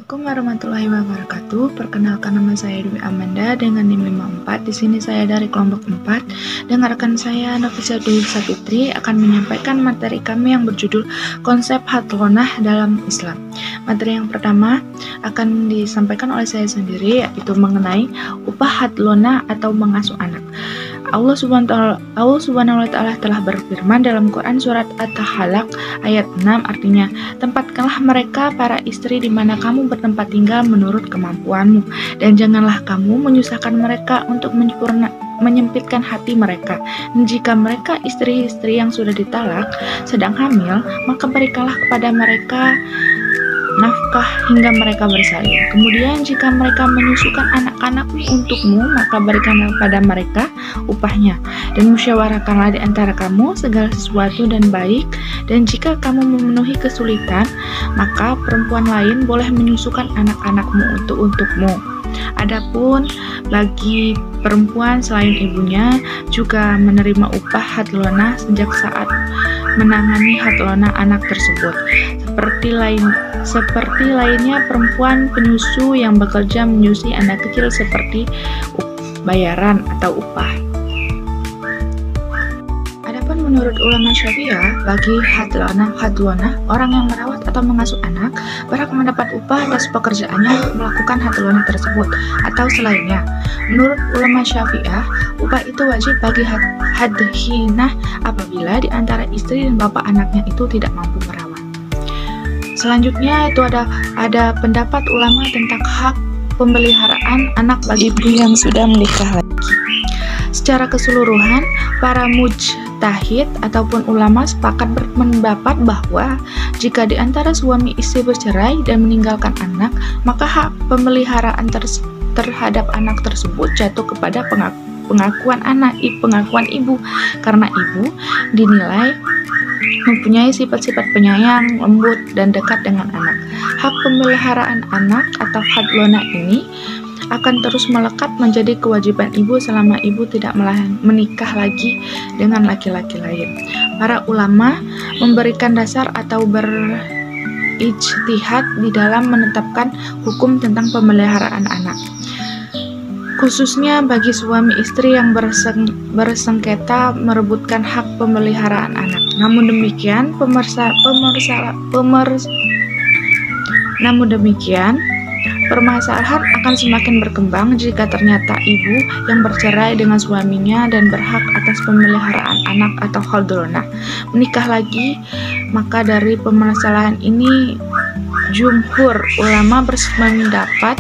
Assalamualaikum warahmatullahi wabarakatuh. Perkenalkan, nama saya Dwi Amanda dengan NIM 54. Di sini saya dari kelompok 4 dan rekan saya Nafisa Dwi Sapitri akan menyampaikan materi kami yang berjudul konsep hadlonah dalam Islam. Materi yang pertama akan disampaikan oleh saya sendiri, yaitu mengenai upah hadlonah atau mengasuh anak. Allah Subhanahu wa Ta'ala telah berfirman dalam Quran surat At-Tahalaq ayat 6, artinya, tempatkanlah mereka para istri di mana kamu bertempat tinggal menurut kemampuanmu, dan janganlah kamu menyusahkan mereka untuk menyempitkan hati mereka. Jika mereka istri-istri yang sudah ditalak sedang hamil, maka berikanlah kepada mereka nafkah hingga mereka bersalin. Kemudian jika mereka menyusukan anak-anakmu untukmu, maka berikanlah pada mereka upahnya, dan musyawarahkanlah di antara kamu segala sesuatu dan baik. Dan jika kamu memenuhi kesulitan, maka perempuan lain boleh menyusukan anak-anakmu untukmu. Adapun bagi perempuan selain ibunya juga menerima upah hadlonah sejak saat menangani hadlonah anak tersebut. Seperti lainnya perempuan penyusu yang bekerja menyusui anak kecil seperti bayaran atau upah. Adapun menurut ulama Syafi'iyah, bagi hadlonah, orang yang merawat atau mengasuh anak berhak mendapat upah atas pekerjaannya melakukan hadlonah tersebut atau selainnya. Menurut ulama Syafi'iyah, upah itu wajib bagi hadhinah apabila di antara istri dan bapak anaknya itu tidak mampu merawat. Selanjutnya itu ada pendapat ulama tentang hak pemeliharaan anak bagi ibu yang sudah menikah lagi. Secara keseluruhan, para mujtahid ataupun ulama sepakat berpendapat bahwa jika di antara suami istri bercerai dan meninggalkan anak, maka hak pemeliharaan terhadap anak tersebut jatuh kepada pengakuan ibu, karena ibu dinilai mempunyai sifat-sifat penyayang, lembut, dan dekat dengan anak. Hak pemeliharaan anak atau hadlonah ini akan terus melekat menjadi kewajiban ibu selama ibu tidak menikah lagi dengan laki-laki lain. Para ulama memberikan dasar atau berijtihad di dalam menetapkan hukum tentang pemeliharaan anak, khususnya bagi suami istri yang bersengketa merebutkan hak pemeliharaan anak. Namun demikian, permasalahan akan semakin berkembang jika ternyata ibu yang bercerai dengan suaminya dan berhak atas pemeliharaan anak atau hadlonah menikah lagi. Maka dari permasalahan ini, jumhur ulama berpendapat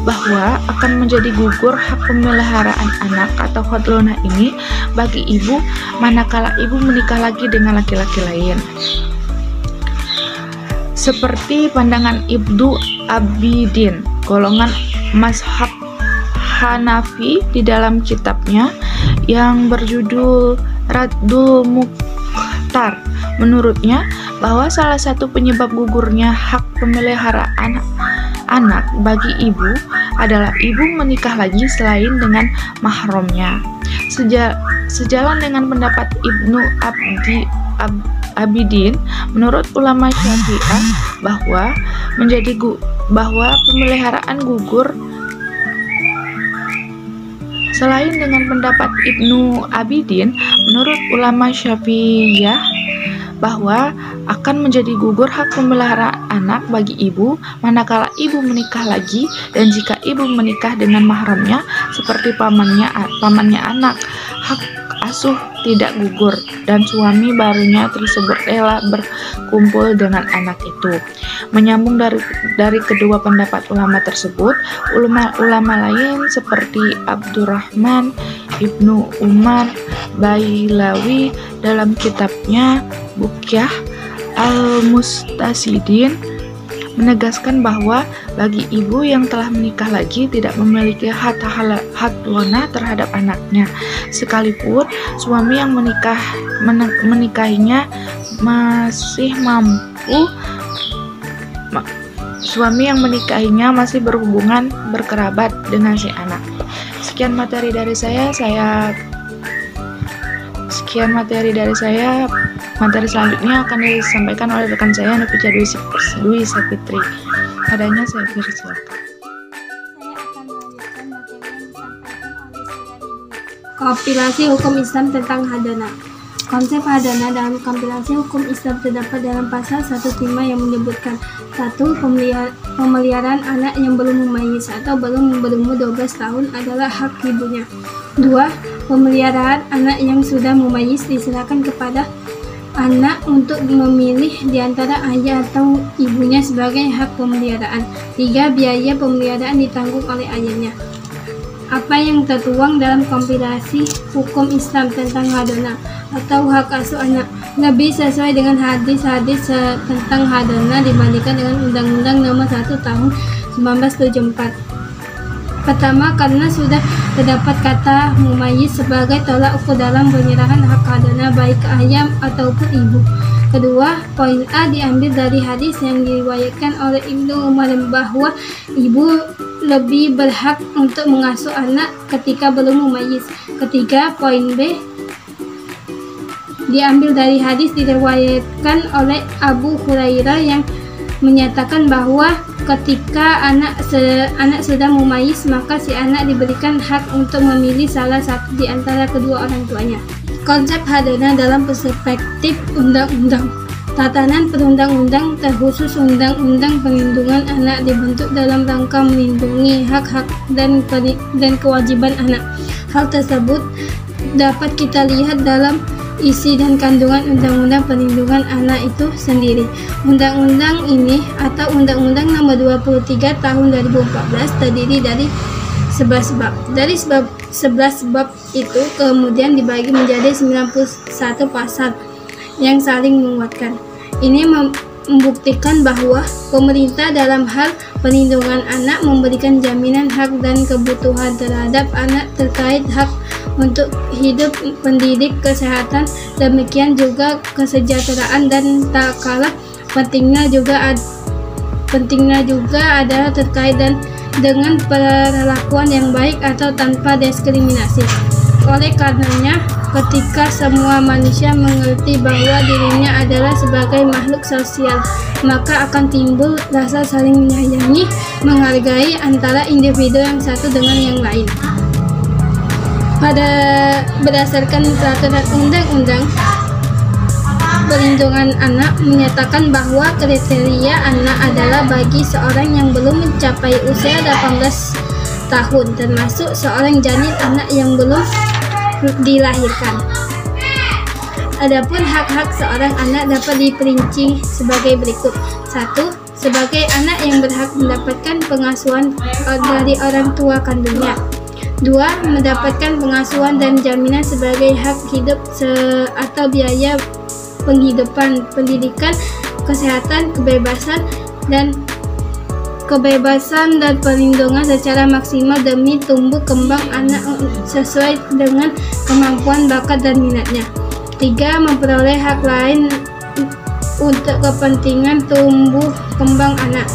bahwa akan menjadi gugur hak pemeliharaan anak atau hadlonah ini bagi ibu manakala ibu menikah lagi dengan laki-laki lain. Seperti pandangan Ibnu Abidin, golongan mazhab Hanafi, di dalam kitabnya yang berjudul Raddul Mukhtar. Menurutnya bahwa salah satu penyebab gugurnya hak pemeliharaan anak bagi ibu adalah ibu menikah lagi selain dengan mahramnya. Sejalan dengan pendapat Ibnu Abidin, menurut ulama Syafi'iyah bahwa pemeliharaan gugur. Selain dengan pendapat Ibnu Abidin, menurut ulama Syafi'iyah bahwa akan menjadi gugur hak pemeliharaan anak bagi ibu manakala ibu menikah lagi, dan jika ibu menikah dengan mahramnya seperti pamannya anak, hak asuh tidak gugur dan suami barunya tersebut rela berkumpul dengan anak itu. Menyambung dari kedua pendapat ulama tersebut, ulama lain seperti Abdurrahman Ibnu Umar Bailawi dalam kitabnya Buqyah Al-Mustasidin menegaskan bahwa bagi ibu yang telah menikah lagi tidak memiliki hadlonah terhadap anaknya, sekalipun suami yang menikahinya masih berhubungan berkerabat dengan si anak. Sekian materi dari saya. Materi selanjutnya akan disampaikan oleh rekan saya Nafisa Dwi Sapitri. Adanya saya beri silakan. Saya akan melanjutkan materi yang disampaikan oleh saudari Dwi. Kompilasi hukum Islam tentang hadana. Konsep hadana dalam kompilasi hukum Islam terdapat dalam pasal 15 yang menyebutkan 1. Pemeliharaan anak yang belum memayis atau belum berumur 12 tahun adalah hak ibunya. 2. Pemeliharaan anak yang sudah memayis diserahkan kepada anak untuk memilih di antara ayah atau ibunya sebagai hak pemeliharaan. 3. Biaya pemeliharaan ditanggung oleh ayahnya. Apa yang tertuang dalam kompilasi hukum Islam tentang hadana atau hak asuh anak lebih sesuai dengan hadis-hadis tentang hadana dibandingkan dengan Undang-Undang Nomor 1 Tahun 1974. Pertama, karena sudah terdapat kata mumayyiz sebagai tolak ukur dalam penyerahan hak hadana baik ke ayah ataupun ibu. Kedua, poin A diambil dari hadis yang diriwayatkan oleh Ibnu Umar bahwa ibu lebih berhak untuk mengasuh anak ketika belum mumayyiz. Ketiga, poin B diambil dari hadis diriwayatkan oleh Abu Hurairah yang menyatakan bahwa ketika anak sudah mumayyiz maka si anak diberikan hak untuk memilih salah satu di antara kedua orang tuanya. Konsep hadana dalam perspektif undang-undang. Tatanan perundang-undang terkhusus Undang-Undang Perlindungan Anak dibentuk dalam rangka melindungi hak-hak dan kewajiban anak. Hal tersebut dapat kita lihat dalam isi dan kandungan Undang-Undang Perlindungan Anak itu sendiri. Undang-undang ini atau Undang-Undang Nomor 23 Tahun 2014 terdiri dari 11 bab. Dari 11 bab itu kemudian dibagi menjadi 91 pasal yang saling menguatkan. Ini membuktikan bahwa pemerintah dalam hal perlindungan anak memberikan jaminan hak dan kebutuhan terhadap anak terkait hak untuk hidup, pendidik, kesehatan, demikian juga kesejahteraan dan tak kalah pentingnya juga adalah terkait dengan perlakuan yang baik atau tanpa diskriminasi. Oleh karenanya, ketika semua manusia mengerti bahwa dirinya adalah sebagai makhluk sosial, maka akan timbul rasa saling menyayangi, menghargai antara individu yang satu dengan yang lain. Berdasarkan peraturan Undang-Undang Perlindungan Anak menyatakan bahwa kriteria anak adalah bagi seorang yang belum mencapai usia 18 tahun, termasuk seorang janin anak yang belum dilahirkan. Adapun hak-hak seorang anak dapat diperinci sebagai berikut. 1. Sebagai anak yang berhak mendapatkan pengasuhan dari orang tua kandungnya. 2. Mendapatkan pengasuhan dan jaminan sebagai hak hidup atau biaya penghidupan, pendidikan, kesehatan, kebebasan dan perlindungan secara maksimal demi tumbuh kembang anak sesuai dengan kemampuan, bakat, dan minatnya. 3. Memperoleh hak lain untuk kepentingan tumbuh kembang anak.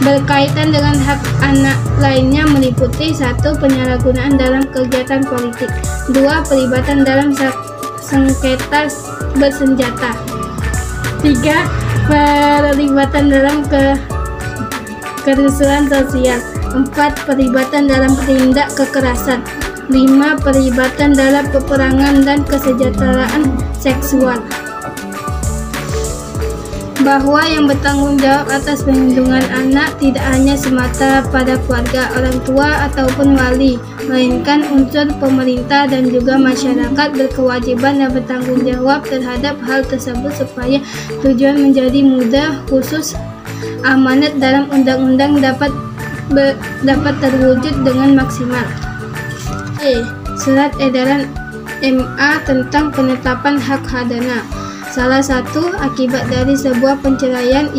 Berkaitan dengan hak anak lainnya meliputi 1. Penyalahgunaan dalam kegiatan politik. 2. Pelibatan dalam sengketa bersenjata. 3. Perlibatan dalam kerusuhan sosial. 4. Perlibatan dalam tindak kekerasan. 5. Perlibatan dalam peperangan dan kesejahteraan seksual. Bahwa yang bertanggung jawab atas perlindungan anak tidak hanya semata pada keluarga, orang tua, ataupun wali, melainkan unsur pemerintah dan juga masyarakat berkewajiban dan bertanggung jawab terhadap hal tersebut supaya tujuan menjadi mudah, khusus amanat dalam undang-undang dapat terwujud dengan maksimal. Surat edaran MA tentang penetapan hak hadana. Salah satu akibat dari sebuah perceraian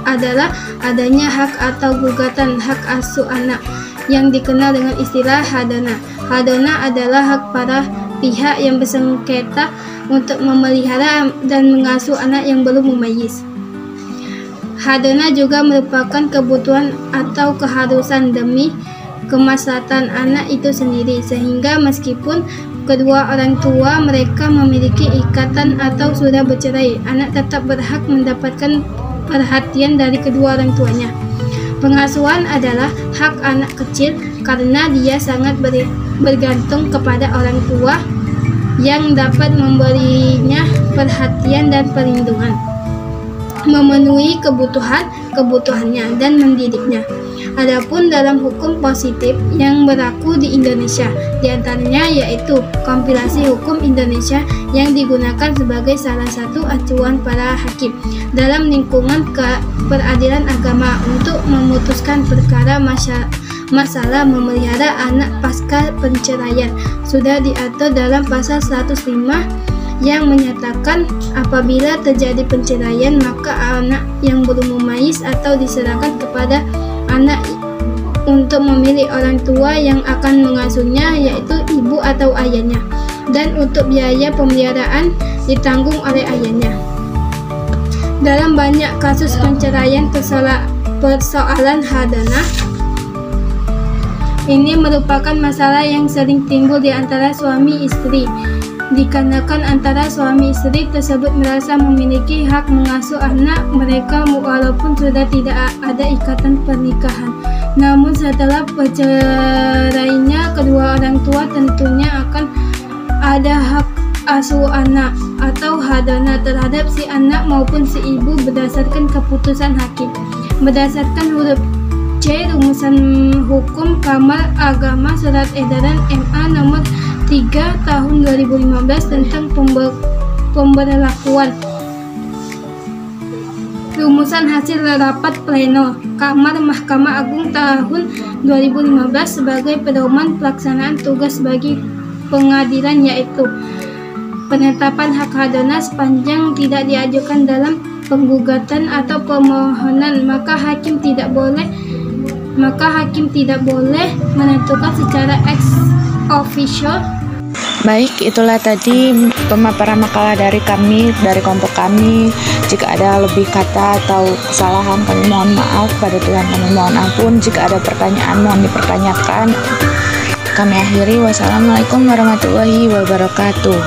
adalah adanya hak atau gugatan hak asuh anak yang dikenal dengan istilah hadana. Hadana adalah hak para pihak yang bersengketa untuk memelihara dan mengasuh anak yang belum mumayyiz. Hadana juga merupakan kebutuhan atau keharusan demi kemaslahatan anak itu sendiri, sehingga meskipun kedua orang tua mereka memiliki ikatan atau sudah bercerai, anak tetap berhak mendapatkan perhatian dari kedua orang tuanya. Pengasuhan adalah hak anak kecil karena dia sangat bergantung kepada orang tua yang dapat memberinya perhatian dan perlindungan, memenuhi kebutuhannya dan mendidiknya. Adapun dalam hukum positif yang berlaku di Indonesia, diantaranya yaitu kompilasi hukum Indonesia yang digunakan sebagai salah satu acuan para hakim dalam lingkungan peradilan agama untuk memutuskan perkara masalah memelihara anak pasca perceraian sudah diatur dalam pasal 105 yang menyatakan apabila terjadi perceraian maka anak yang belum memayis atau diserahkan kepada anak untuk memilih orang tua yang akan mengasuhnya, yaitu ibu atau ayahnya, dan untuk biaya pemeliharaan ditanggung oleh ayahnya. Dalam banyak kasus perceraian persoalan hadana ini merupakan masalah yang sering timbul di antara suami istri, dikarenakan antara suami istri tersebut merasa memiliki hak mengasuh anak mereka walaupun sudah tidak ada ikatan pernikahan. Namun setelah perceraiannya, kedua orang tua tentunya akan ada hak asuh anak atau hadana terhadap si anak maupun si ibu berdasarkan keputusan hakim. Berdasarkan huruf C Rumusan Hukum Kamar Agama Surat Edaran MA nomor 3 tahun 2015 tentang pemberlakuan rumusan hasil rapat pleno Kamar Mahkamah Agung tahun 2015 sebagai pedoman pelaksanaan tugas bagi pengadilan, yaitu penetapan hak hadana sepanjang tidak diajukan dalam penggugatan atau permohonan maka hakim tidak boleh menentukan secara ex officio. Baik, itulah tadi pemaparan makalah dari kami, dari kelompok kami. Jika ada lebih kata atau kesalahan kami mohon maaf, pada Tuhan kami mohon ampun. Jika ada pertanyaan mohon dipertanyakan. Kami akhiri, wassalamualaikum warahmatullahi wabarakatuh.